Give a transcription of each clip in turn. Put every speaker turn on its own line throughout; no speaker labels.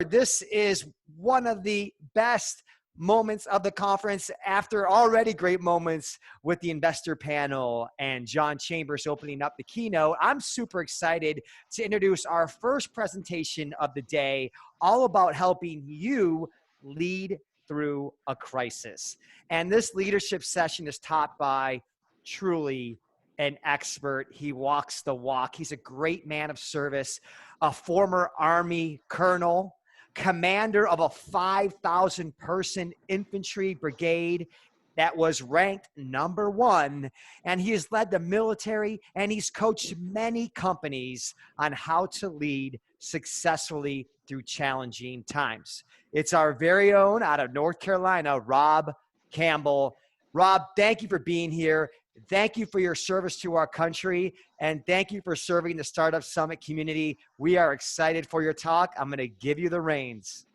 this is one of the best moments of the conference after already great moments with the investor panel and John Chambers opening up the keynote. I'm super excited to introduce our first presentation of the day, all about helping you lead through a crisis. And this leadership session is taught by truly an expert. He walks the walk. He's a great man of service, a former Army colonel, commander of a 5,000 person infantry brigade that was ranked #1. And he has led the military and he's coached many companies on how to lead successfully through challenging times. It's our very own out of North Carolina, Rob Campbell. Rob, thank you for being here. Thank you for your service to our country, and thank you for serving the Startup Summit community. We are excited for your talk. I'm going to give you the reins.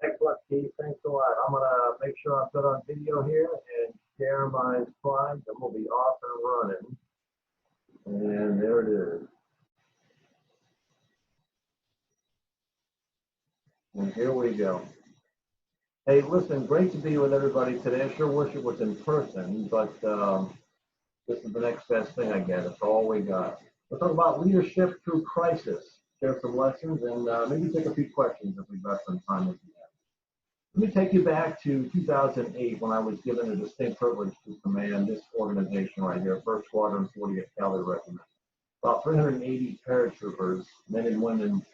Excellent, Keith. Thanks a lot. I'm going to make sure I'm put on video here and share my slides, and we'll be off and running. And there it is. And here we go. Hey, listen, great to be with everybody today. I sure wish it was in person, but this is the next best thing I get. It's all we got. We'll talk about leadership through crisis, share some lessons, and maybe take a few questions if we've got some time at the end. Let me take you back to 2008 when I was given the distinct privilege to command this organization right here, 1st Squadron 40th Cavalry Regiment. About 380 paratroopers, men and women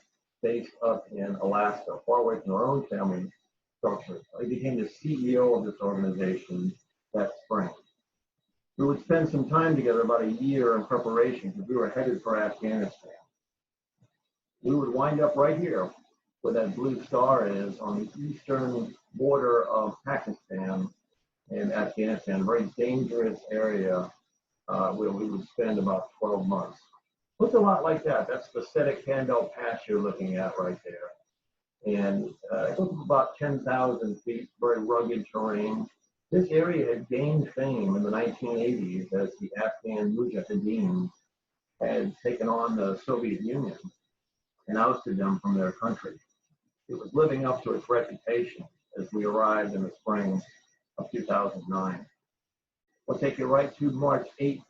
based up in Alaska, far away from their own family structure. I became the CEO of this organization that spring. We would spend some time together, about a year in preparation, because we were headed for Afghanistan. We would wind up right here, where that blue star is, on the eastern border of Pakistan and Afghanistan, a very dangerous area where we would spend about 12 months. Looks a lot like that. That's the pathetic Campbell Pass you're looking at right there. And it goes up about 10,000 feet, very rugged terrain. This area had gained fame in the 1980s as the Afghan Mujahideen had taken on the Soviet Union and ousted them from their country. It was living up to its reputation as we arrived in the spring of 2009. We'll take you right to March 8,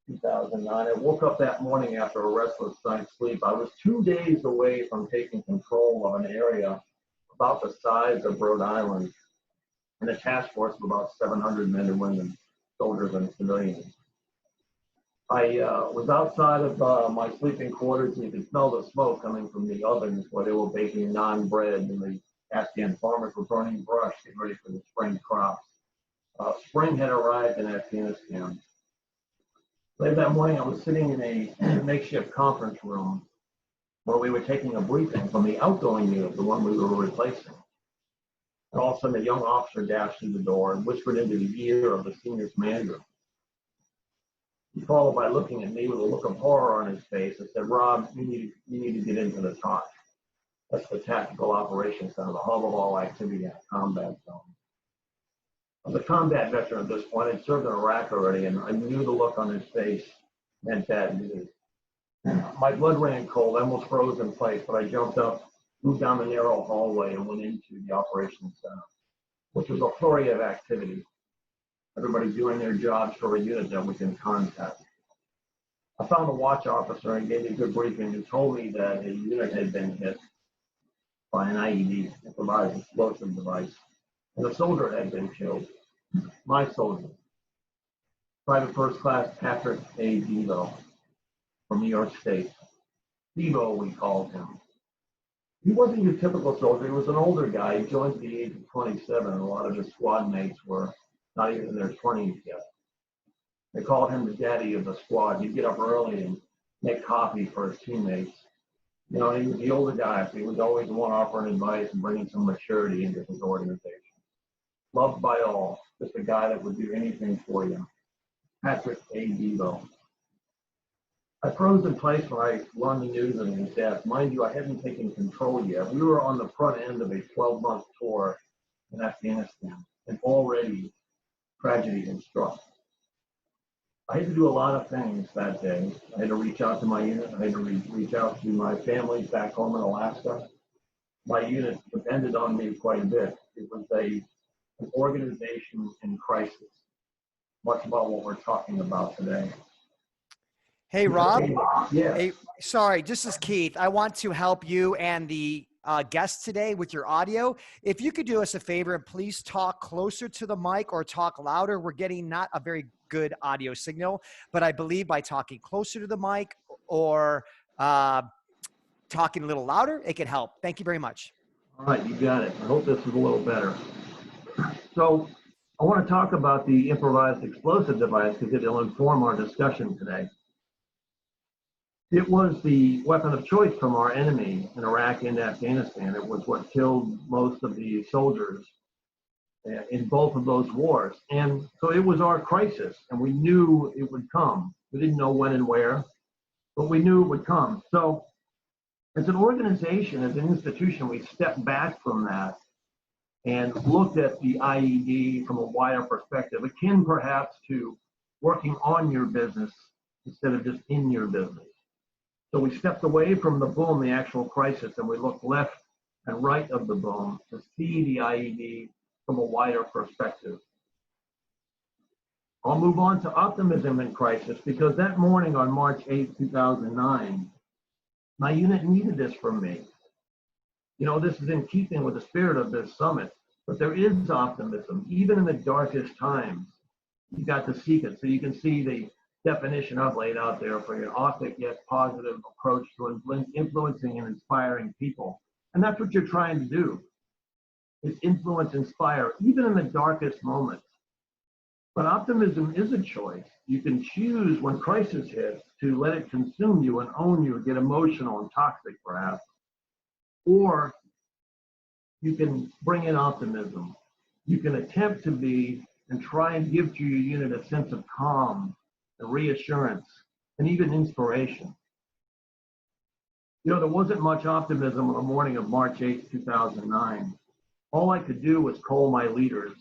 2009. I woke up that morning after a restless night's sleep. I was 2 days away from taking control of an area about the size of Rhode Island, and a task force of about 700 men and women, soldiers and civilians. I was outside of my sleeping quarters, and you could smell the smoke coming from the ovens where they were baking naan bread, and the Afghan farmers were burning brush, getting ready for the spring crops. Spring had arrived in Afghanistan. Later that morning, I was sitting in a makeshift conference room where we were taking a briefing from the outgoing unit, the one we were replacing. And all of a sudden, a young officer dashed through the door and whispered into the ear of the senior commander. He followed by looking at me with a look of horror on his face and said, "Rob, you need to get into the TOC. That's the Tactical Operations Center, the hub of all activity in a combat zone." I was a combat veteran at this point. I'd served in Iraq already, and I knew the look on his face meant bad news. My blood ran cold, I almost froze in place, but I jumped up, moved down the narrow hallway, and went into the operations center, which was a flurry of activity. Everybody doing their jobs for a unit that was in contact. I found a watch officer and gave me a good briefing who told me that a unit had been hit by an IED, improvised explosive device, and a soldier had been killed. My soldier, Private First Class Patrick A. Devo from New York State. Devo, we called him. He wasn't your typical soldier. He was an older guy. He joined at the age of 27, and a lot of his squad mates were not even in their 20s yet. They called him the daddy of the squad. He'd get up early and make coffee for his teammates. You know, he was the older guy, so he was always the one offering advice and bringing some maturity into his organization. Loved by all, just a guy that would do anything for you. Patrick A. Devo. I froze in place when I learned the news of his death. Mind you, I hadn't taken control yet. We were on the front end of a 12-month tour in Afghanistan, and already tragedy had struck. I had to do a lot of things that day. I had to reach out to my unit. I had to reach out to my family back home in Alaska. my unit depended on me quite a bit. It was an organization in crisis, much about what we're talking about today.
Hey, Rob.
Yes.
Hey, sorry, this is Keith. I want to help you and the guest today with your audio. If you could do us a favor and please talk closer to the mic or talk louder. We're getting not a very good audio signal, but I believe by talking closer to the mic or talking a little louder, it could help. Thank you very much.
All right, you got it. I hope this is a little better. So I want to talk about the improvised explosive device because it'll inform our discussion today. It was the weapon of choice from our enemy in Iraq and Afghanistan. It was what killed most of the soldiers in both of those wars. And so it was our crisis, and we knew it would come. We didn't know when and where, but we knew it would come. So as an organization, as an institution, we stepped back from that and looked at the IED from a wider perspective, akin perhaps to working on your business instead of just in your business. So we stepped away from the boom, the actual crisis, and we looked left and right of the boom to see the IED from a wider perspective. I'll move on to optimism in crisis because that morning on March 8, 2009, my unit needed this from me. You know, this is in keeping with the spirit of this summit, but there is optimism, even in the darkest times. You got to seek it. So you can see the definition I've laid out there for your authentic yet positive approach to influencing and inspiring people. And that's what you're trying to do, is influence, inspire, even in the darkest moments. But optimism is a choice. You can choose when crisis hits to let it consume you and own you, get emotional and toxic perhaps. Or you can bring in optimism. You can attempt to be and try and give to your unit a sense of calm and reassurance and even inspiration. You know, there wasn't much optimism on the morning of March 8, 2009. All I could do was call my leaders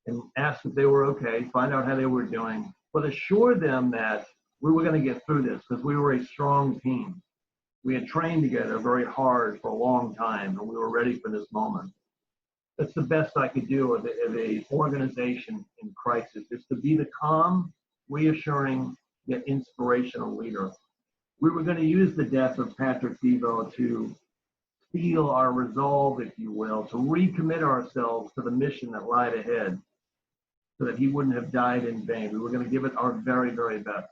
and ask if they were okay, find out how they were doing, but assure them that we were going to get through this because we were a strong team. We had trained together very hard for a long time, and we were ready for this moment. That's the best I could do as an organization in crisis, is to be the calm, reassuring, yet inspirational leader. We were going to use the death of Patrick Devo to steel our resolve, if you will, to recommit ourselves to the mission that lied ahead so that he wouldn't have died in vain. We were going to give it our very, very best.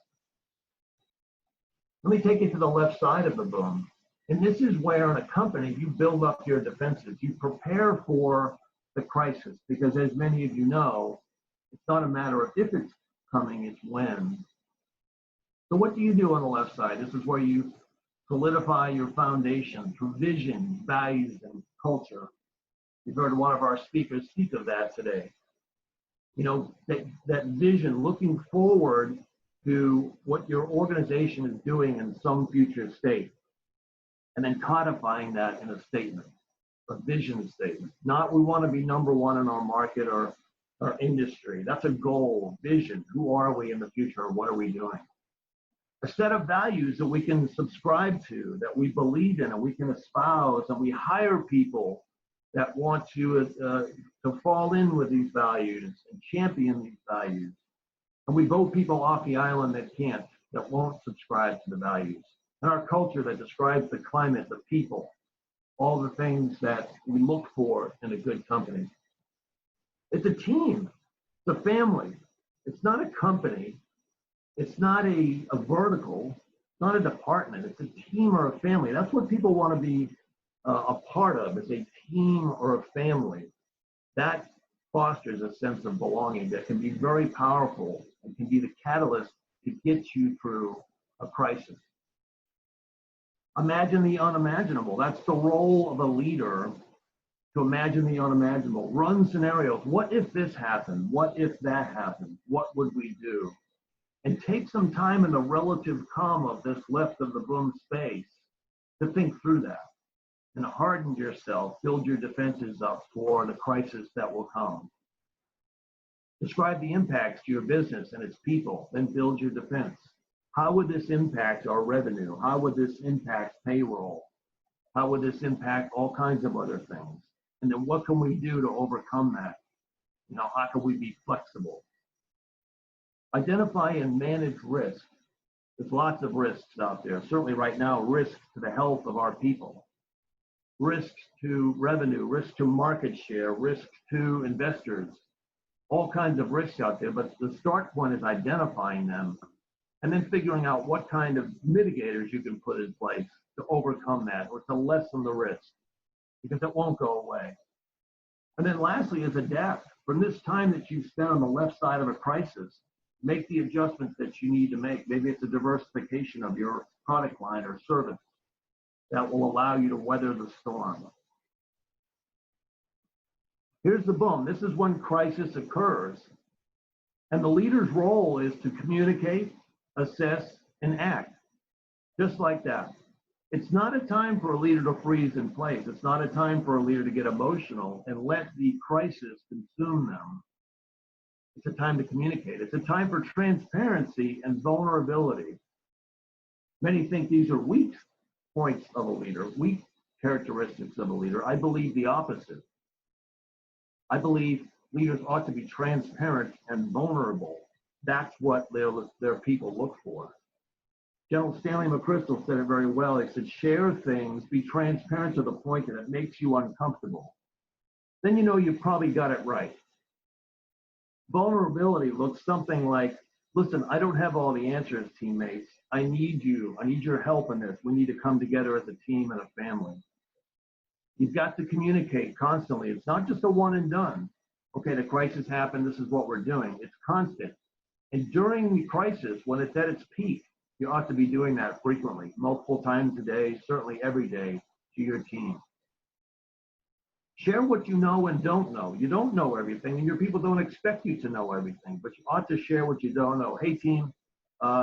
Let me take you to the left side of the boom. And this is where in a company, you build up your defenses. You prepare for the crisis because, as many of you know, it's not a matter of if it's coming, it's when. So what do you do on the left side? This is where you solidify your foundation through vision, values, and culture. You've heard one of our speakers speak of that today. You know, that vision, looking forward to what your organization is doing in some future state, and then codifying that in a statement, a vision statement. Not we want to be number one in our market or our industry. That's a goal, vision. Who are we in the future? What are we doing? A set of values that we can subscribe to, that we believe in, and we can espouse, and we hire people that want to fall in with these values and champion these values. And we vote people off the island that can't, that won't subscribe to the values. And our culture that describes the climate, the people, all the things that we look for in a good company. It's a team, it's a family. It's not a company. It's not a vertical, not a department. It's a team or a family. That's what people want to be a part of, is a team or a family. That fosters a sense of belonging that can be very powerful and can be the catalyst to get you through a crisis. Imagine the unimaginable. That's the role of a leader, to imagine the unimaginable. Run scenarios. What if this happened? What if that happened? What would we do? And take some time in the relative calm of this left of the boom space to think through that and harden yourself, build your defenses up for the crisis that will come. Describe the impacts to your business and its people, then build your defense. How would this impact our revenue? How would this impact payroll? How would this impact all kinds of other things? And then what can we do to overcome that? How can we be flexible? Identify and manage risk. There's lots of risks out there. Certainly right now, risks to the health of our people, risks to revenue, risks to market share, risks to investors, all kinds of risks out there. But the start point is identifying them and then figuring out what kind of mitigators you can put in place to overcome that or to lessen the risk, because it won't go away. And then lastly is adapt. From this time that you've spent on the left side of a crisis, make the adjustments that you need to make. Maybe it's a diversification of your product line or service that will allow you to weather the storm. Here's the boom. This is when crisis occurs. And the leader's role is to communicate, assess, and act. Just like that. It's not a time for a leader to freeze in place. It's not a time for a leader to get emotional and let the crisis consume them. It's a time to communicate. It's a time for transparency and vulnerability. Many think these are weak points of a leader, weak characteristics of a leader. I believe the opposite. I believe leaders ought to be transparent and vulnerable. That's what their people look for. General Stanley McChrystal said it very well. He said, share things, be transparent to the point that it makes you uncomfortable. Then you know you've probably got it right. Vulnerability looks something like, listen, I don't have all the answers, teammates. I need you. I need your help in this. We need to come together as a team and a family. You've got to communicate constantly. It's not just a one and done. Okay, the crisis happened. This is what we're doing. It's constant. And during the crisis, when it's at its peak, you ought to be doing that frequently, multiple times a day, certainly every day to your team. Share what you know and don't know. You don't know everything, and your people don't expect you to know everything, but you ought to share what you don't know. Hey, team,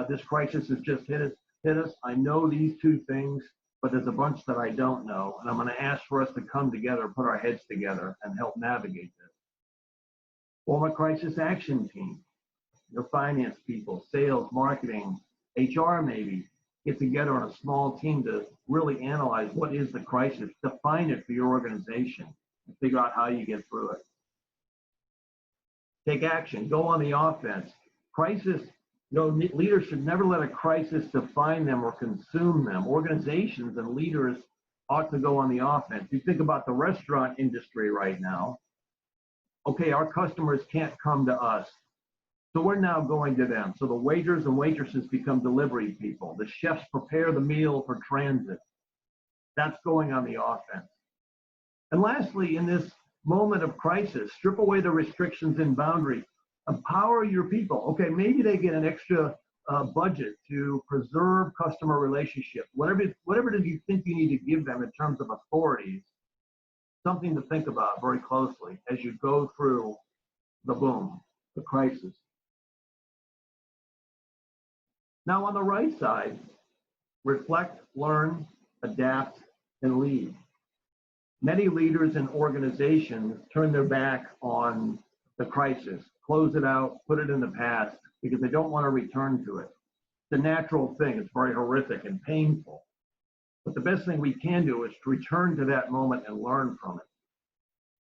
this crisis has just hit us. I know these two things, but there's a bunch that I don't know, and I'm going to ask for us to come together, put our heads together, and help navigate this. Form a crisis action team. Your finance people, sales, marketing, HR maybe, get together on a small team to really analyze what is the crisis, define it for your organization, and figure out how you get through it. Take action, go on the offense. Crisis, leaders should never let a crisis define them or consume them. Organizations and leaders ought to go on the offense. You think about the restaurant industry right now. Okay, our customers can't come to us. So we're now going to them. So the waiters and waitresses become delivery people. The chefs prepare the meal for transit. That's going on the offense. And lastly, in this moment of crisis, strip away the restrictions and boundaries. Empower your people. Okay, maybe they get an extra budget to preserve customer relationships. Whatever it is you think you need to give them in terms of authorities, something to think about very closely as you go through the boom, the crisis. Now on the right side, reflect, learn, adapt, and lead. Many leaders and organizations turn their back on the crisis, close it out, put it in the past, because they don't want to return to it. It's a natural thing. It's very horrific and painful. But the best thing we can do is to return to that moment and learn from it.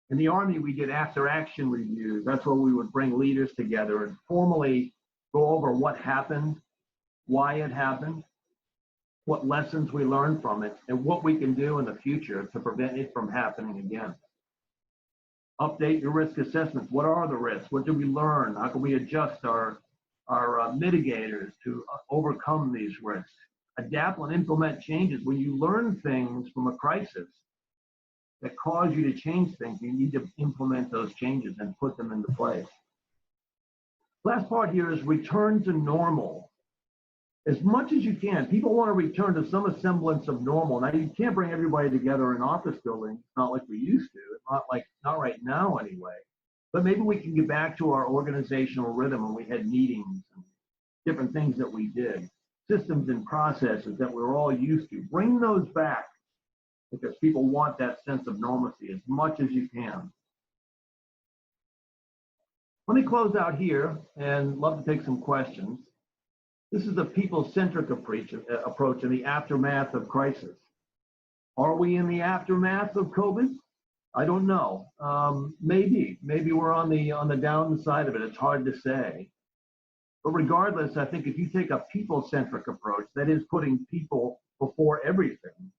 In the Army, we did after-action reviews. That's where we would bring leaders together and formally go over what happened, why it happened, what lessons we learned from it, and what we can do in the future to prevent it from happening again. Update your risk assessments. What are the risks? What did we learn? How can we adjust our mitigators to overcome these risks? Adapt and implement changes. When you learn things from a crisis that cause you to change things, you need to implement those changes and put them into place. Last part here is return to normal. As much as you can. People want to return to some semblance of normal. Now, you can't bring everybody together in an office building. It's not like we used to. It's not right now anyway. But maybe we can get back to our organizational rhythm when we had meetings and different things that we did. Systems and processes that we're all used to. Bring those back because people want that sense of normalcy as much as you can. Let me close out here and love to take some questions. This is the people-centric approach in the aftermath of crisis. Are we in the aftermath of COVID? I don't know. Maybe we're on the downside of it. It's hard to say. But regardless, I think if you take a people-centric approach, that is putting people before everything,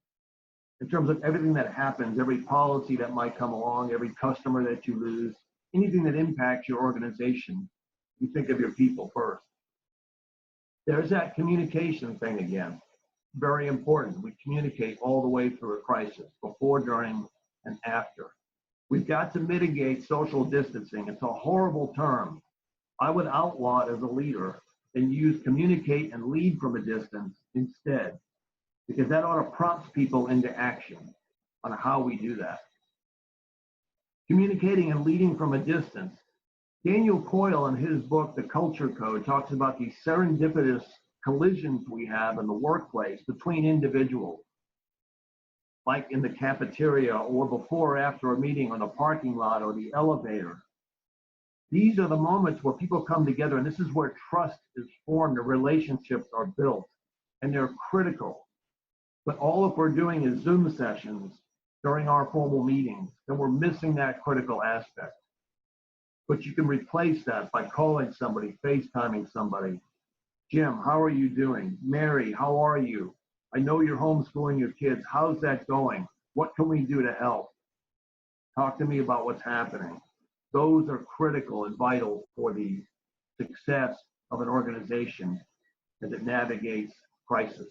in terms of everything that happens, every policy that might come along, every customer that you lose, anything that impacts your organization, you think of your people first. There's that communication thing again. Very important. We communicate all the way through a crisis, before, during, and after. We've got to mitigate social distancing. It's a horrible term. I would outlaw it as a leader and use communicate and lead from a distance instead, because that ought to prompt people into action on how we do that. Communicating and leading from a distance. Daniel Coyle, in his book, The Culture Code, talks about these serendipitous collisions we have in the workplace between individuals, like in the cafeteria or before or after a meeting on a parking lot or the elevator. These are the moments where people come together, and this is where trust is formed, the relationships are built, and they're critical. But all if we're doing is Zoom sessions during our formal meetings, then we're missing that critical aspect. But you can replace that by calling somebody, FaceTiming somebody. Jim, how are you doing? Mary, how are you? I know you're homeschooling your kids. How's that going? What can we do to help? Talk to me about what's happening. Those are critical and vital for the success of an organization as it navigates crisis.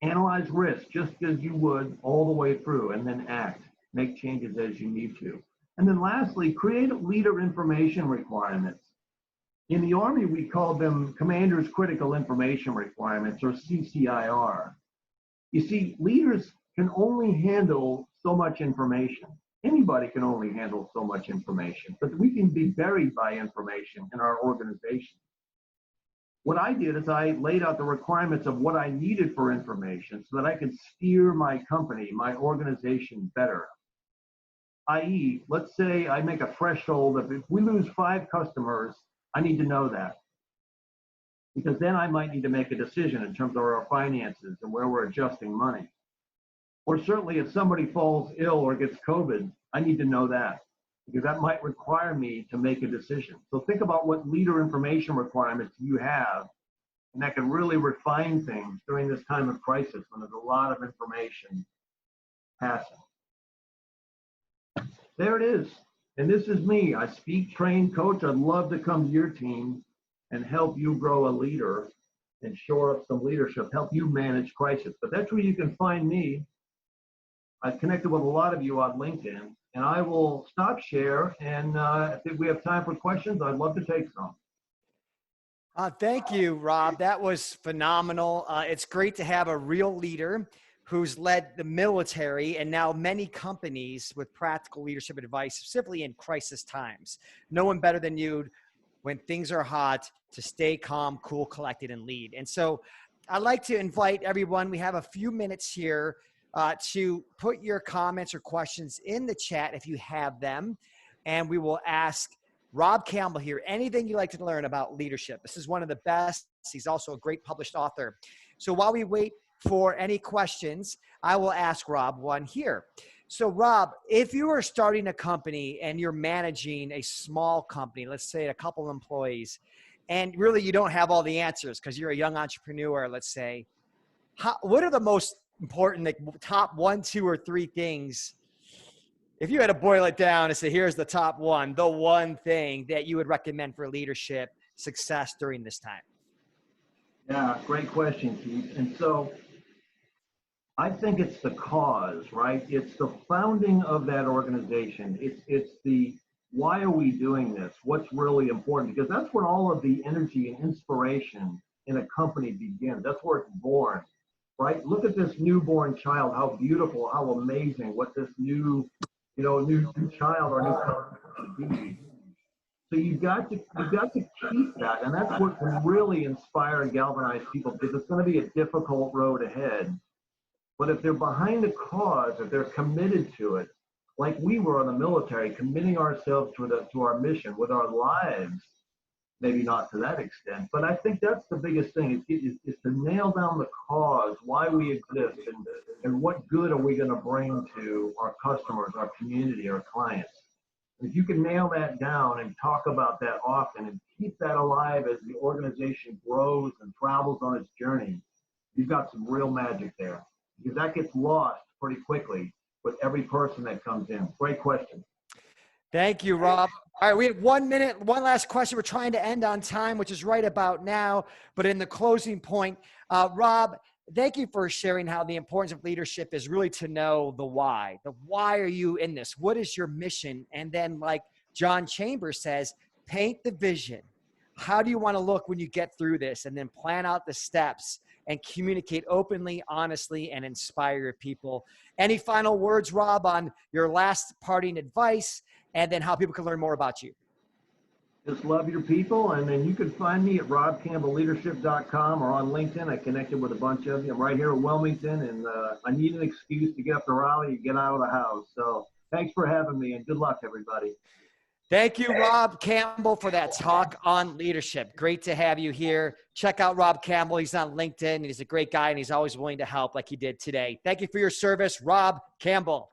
Analyze risk just as you would all the way through, and then act. Make changes as you need to. And then lastly, create leader information requirements. In the Army, we call them Commander's Critical Information Requirements, or CCIR. You see, leaders can only handle so much information. Anybody can only handle so much information, but we can be buried by information in our organization. What I did is I laid out the requirements of what I needed for information so that I could steer my company, my organization better. i.e., let's say I make a threshold of if we lose 5 customers, I need to know that. Because then I might need to make a decision in terms of our finances and where we're adjusting money. Or certainly if somebody falls ill or gets COVID, I need to know that, because that might require me to make a decision. So think about what leader information requirements you have, and that can really refine things during this time of crisis when there's a lot of information passing. There it is. And this is me. I speak, train, coach. I'd love to come to your team and help you grow a leader and shore up some leadership, help you manage crisis. But that's where you can find me. I've connected with a lot of you on LinkedIn, and I will stop share. And if we have time for questions, I'd love to take some.
Thank you, Rob. That was phenomenal. It's great to have a real leader who's led the military and now many companies with practical leadership advice, specifically in crisis times. No one better than you when things are hot to stay calm, cool, collected, and lead. And so I'd like to invite everyone, we have a few minutes here to put your comments or questions in the chat if you have them. And we will ask Rob Campbell here anything you'd like to learn about leadership. This is one of the best. He's also a great published author. So while we wait for any questions, I will ask Rob one here. So Rob, if you are starting a company and you're managing a small company, let's say a couple employees, and really you don't have all the answers because you're a young entrepreneur, let's say, what are the most important, like, top 1, 2, or 3 things? If you had to boil it down and say, here's the top one, the one thing that you would recommend for leadership success during this time?
Yeah, great question, Keith. And so I think it's the cause, right? It's the founding of that organization. It's the why are we doing this? What's really important? Because that's where all of the energy and inspiration in a company begins. That's where it's born, right? Look at this newborn child, how beautiful, how amazing, what this new child or new company can be. So you've got to keep that, and that's what can really inspire and galvanize people, because it's going to be a difficult road ahead. But if they're behind a cause, if they're committed to it, like we were in the military, committing ourselves to our mission with our lives, maybe not to that extent, but I think that's the biggest thing is to nail down the cause, why we exist, and what good are we going to bring to our customers, our community, our clients. If you can nail that down and talk about that often and keep that alive as the organization grows and travels on its journey, you've got some real magic there, because that gets lost pretty quickly with every person that comes in. Great question.
Thank you, Rob. All right, we have 1 minute, one last question. We're trying to end on time, which is right about now. But in the closing point, Rob, thank you for sharing how the importance of leadership is really to know the why. The why are you in this? What is your mission? And then, like John Chambers says, paint the vision. How do you want to look when you get through this? And then plan out the steps and communicate openly, honestly, and inspire your people. Any final words, Rob, on your last parting advice, and then how people can learn more about you?
Just love your people, and then you can find me at robcampbellleadership.com or on LinkedIn. I connected with a bunch of you. I'm right here in Wilmington, and I need an excuse to get up to Raleigh and get out of the house. So thanks for having me, and good luck, everybody.
Thank you, Rob Campbell, for that talk on leadership. Great to have you here. Check out Rob Campbell. He's on LinkedIn. He's a great guy, and he's always willing to help like he did today. Thank you for your service, Rob Campbell.